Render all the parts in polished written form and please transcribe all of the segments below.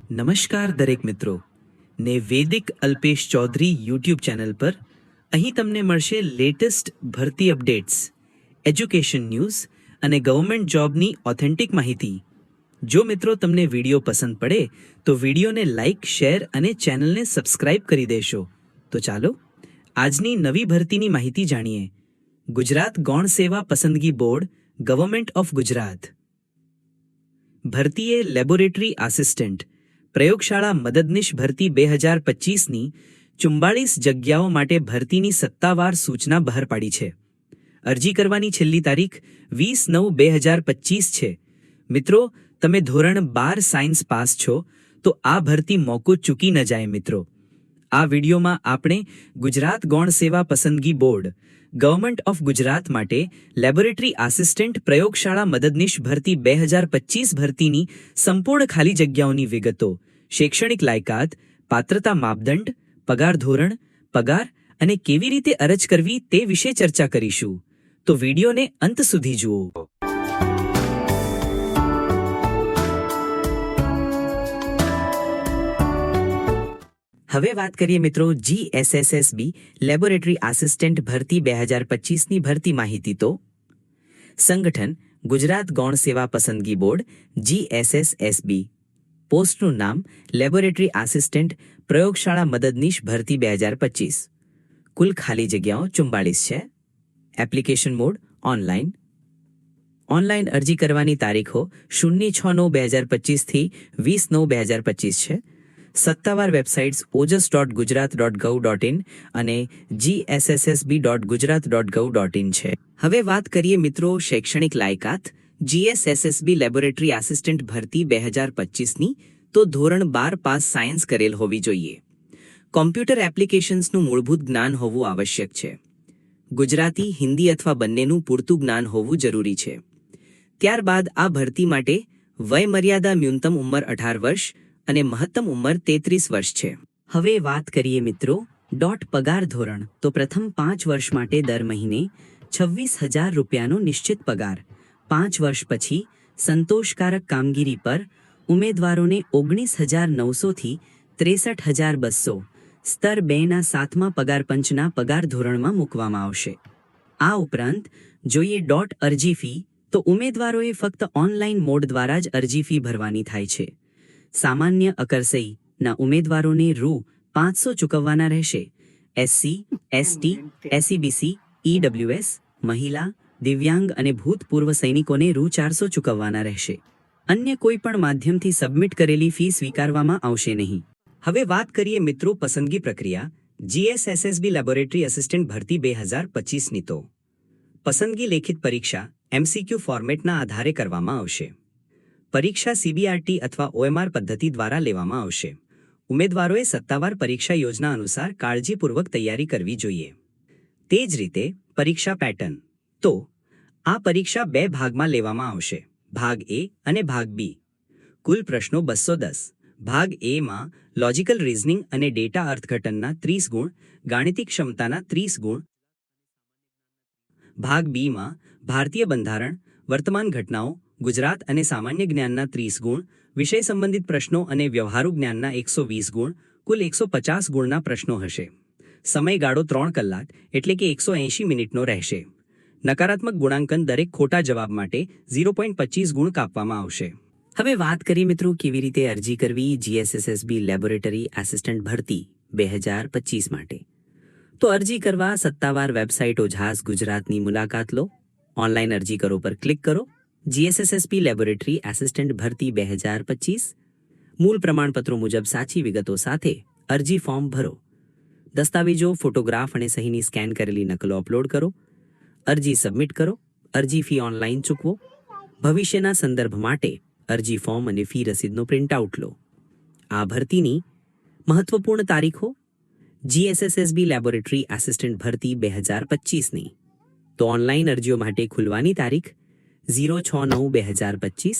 નમસ્કાર દરેક મિત્રો ને વેદિક અલ્પેશ ચૌધરી યુટ્યુબ ચેનલ પર અહીં તમને મળશે લેટેસ્ટ ભરતી અપડેટ્સ, એજ્યુકેશન ન્યૂઝ અને ગવર્મેન્ટ જોબની ઓથેન્ટિક માહિતી. જો મિત્રો તમને વિડીયો પસંદ પડે તો વિડીયોને લાઇક, શેર અને ચેનલને સબસ્ક્રાઇબ કરી દેશો. તો ચાલો આજની નવી ભરતીની માહિતી જાણીએ. ગુજરાત ગૌણ સેવા પસંદગી બોર્ડ, ગવર્મેન્ટ ઓફ ગુજરાત. ભરતીએ લેબોરેટરી આસિસ્ટન્ટ પ્રયોગશાળા મદદનીશ ભરતી 2025ની 44 જગ્યાઓ માટે ભરતીની સત્તાવાર સૂચના બહાર પાડી છે. અરજી કરવાની છેલ્લી તારીખ 20/9/2025 છે. મિત્રો, તમે ધોરણ 12 સાયન્સ પાસ છો તો આ ભરતી મોકૂફ ચૂકી ન જાય. મિત્રો, આ વિડીયોમાં આપણે ગુજરાત ગૌણ સેવા પસંદગી બોર્ડ, ગવર્મેન્ટ ઓફ ગુજરાત માટે લેબોરેટરી આસિસ્ટન્ટ પ્રયોગશાળા મદદનીશ ભરતી 2025 ભરતીની સંપૂર્ણ ખાલી જગ્યાઓની વિગતો, શૈક્ષણિક લાયકાત, પાત્રતા માપદંડ, પગાર ધોરણ, પગાર અને કેવી રીતે અરજ કરવી તે વિશે ચર્ચા કરીશું. તો વિડીયોને અંત સુધી જુઓ. હવે વાત કરીએ મિત્રો GSSSB લેબોરેટરી આસિસ્ટન્ટ ભરતી 2025ની ભરતી માહિતી. તો સંગઠન ગુજરાત ગૌણ સેવા પસંદગી બોર્ડ GSSSB. પોસ્ટનું નામ લેબોરેટરી આસિસ્ટન્ટ પ્રયોગશાળા મદદનીશ ભરતી 2025. કુલ ખાલી જગ્યાઓ 44 છે. Application mode online. ઓનલાઈન અરજી કરવાની તારીખો 06/9/2025 થી 20/9/2025 છે. સત્તાવાર વેબસાઇટ્સ ojas.gujarat.gov.in અને gsssb.gujarat.gov.in છે. હવે વાત કરીએ મિત્રો શૈક્ષણિક લાયકાત GSSSB લેબોરેટરી આસિસ્ટન્ટ ભરતી 2025ની. તો ધોરણ 12 પાસ સાયન્સ કરેલ હોવી જોઈએ. કોમ્પ્યુટર એપ્લિકેશન્સનું મૂળભૂત જ્ઞાન હોવું આવશ્યક છે. ગુજરાતી, હિન્દી અથવા બંનેનું પૂરતું જ્ઞાન હોવું જરૂરી છે. ત્યારબાદ આ ભરતી માટે વય મર્યાદા ન્યૂનતમ ઉંમર 18 વર્ષ અને મહત્તમ ઉંમર 33 વર્ષ છે. હવે વાત કરીએ મિત્રો પગાર ધોરણ. તો પ્રથમ 5 વર્ષ માટે દર મહિને 26,000 રૂપિયાનો નિશ્ચિત પગાર. 5 વર્ષ પછી સંતોષકારક કામગીરી પર ઉમેદવારોને 19,900 થી 63,200 સ્તર 2ના 7મા પગાર પંચના પગાર ધોરણમાં મૂકવામાં આવશે. આ ઉપરાંત જોઈએ અરજી ફી. તો ઉમેદવારોએ ફક્ત ઓનલાઈન મોડ દ્વારા જ અરજી ફી ભરવાની થાય છે. સામાન્ય અકરસઈના ઉમેદવારોને રૂ500 ચૂકવવાના રહેશે. SC, ST, SEBC, EWS, મહિલા, દિવ્યાંગ અને ભૂતપૂર્વ સૈનિકોને રૂ400 ચૂકવવાના રહેશે. અન્ય કોઈ પણ માધ્યમથી સબમિટ કરેલી ફી સ્વીકારવામાં આવશે નહીં. હવે વાત કરીએ મિત્રો પસંદગી પ્રક્રિયા GSSSB લેબોરેટરી આસિસ્ટન્ટ ભરતી 2025ની. તો પસંદગી લેખિત પરીક્ષા MCQ ફોર્મેટના આધારે કરવામાં આવશે. પરીક્ષા CBRT અથવા OMR પદ્ધતિ દ્વારા લેવામાં આવશે. ઉમેદવારોએ સત્તાવાર પરીક્ષા યોજના અનુસાર કાળજીપૂર્વક તૈયારી કરવી જોઈએ. તે જ રીતે પરીક્ષા પેટર્ન. તો આ પરીક્ષા 2 ભાગમાં લેવામાં આવશે, ભાગ A અને ભાગ B. કુલ પ્રશ્નો 210. ભાગ Aમાં લોજિકલ રીઝનિંગ અને ડેટા અર્થઘટનના 30 ગુણ, ગાણિતિક ક્ષમતાના 30 ગુણ. ભાગ Bમાં ભારતીય બંધારણ, વર્તમાન ઘટનાઓ, ગુજરાત અને સામાન્ય જ્ઞાનના 30 ગુણ, વિષય સંબંધિત પ્રશ્નો અને વ્યવહારુ જ્ઞાનના 120 ગુણ, કુલ 150 ગુણના પ્રશ્નો હશે. સમયગાળો 3 કલાક એટલે કે 180 મિનિટનો રહેશે. નકારાત્મક ગુણાંકન દરેક ખોટા જવાબ માટે 0.25 ગુણ કાપવામાં આવશે. હવે વાત કરીએ મિત્રો કેવી રીતે અરજી કરવી GSSSB લેબોરેટરી આસિસ્ટન્ટ ભરતી 2025 માટે. તો અરજી કરવા સત્તાવાર વેબસાઇટ ઓજાસ ગુજરાતની મુલાકાત લો. ઓનલાઈન અરજી કરો પર ક્લિક કરો. GSSSB લેબોરેટરી આસિસ્ટન્ટ ભરતી 2025. મૂળ પ્રમાણપત્રો મુજબ સાચી વિગતો સાથે અરજી ફોર્મ ભરો. દસ્તાવેજો, ફોટોગ્રાફ અને સહીની સ્કેન કરેલી નકલો અપલોડ કરો. અરજી સબમિટ કરો. અરજી ફી ઓનલાઈન ચૂકવો. ભવિષ્યના સંદર્ભ માટે અરજી ફોર્મ અને ફી રસીદનો પ્રિન્ટઆઉટ લો. આ ભરતીની મહત્વપૂર્ણ તારીખો GSSSB લેબોરેટરી આસિસ્ટન્ટ ભરતી 2025ની. તો ઓનલાઈન અરજીઓ માટે ખુલવાની તારીખ 06/9/2025.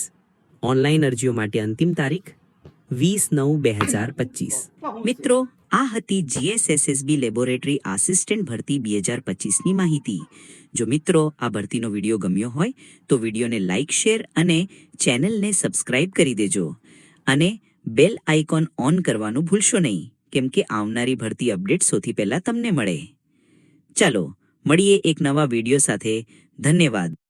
ઓનલાઈન અરજીઓ માટે અંતિમ તારીખ 20/9/2025. મિત્રો, આ હતી GSSSB લેબોરેટરી આસિસ્ટન્ટ ભરતી 2025ની માહિતી. જો મિત્રો આ ભરતીનો વિડીયો ગમ્યો હોય તો વિડીયોને લાઇક, શેર અને ચેનલને સબસ્ક્રાઇબ કરી દેજો. અને બેલ આઇકોન ઓન કરવાનું ભૂલશો નહીં, કેમ કે આવનારી ભરતી અપડેટ સૌથી પહેલા તમને મળે. ચાલો મળીએ એક નવા વિડીયો સાથે. ધન્યવાદ.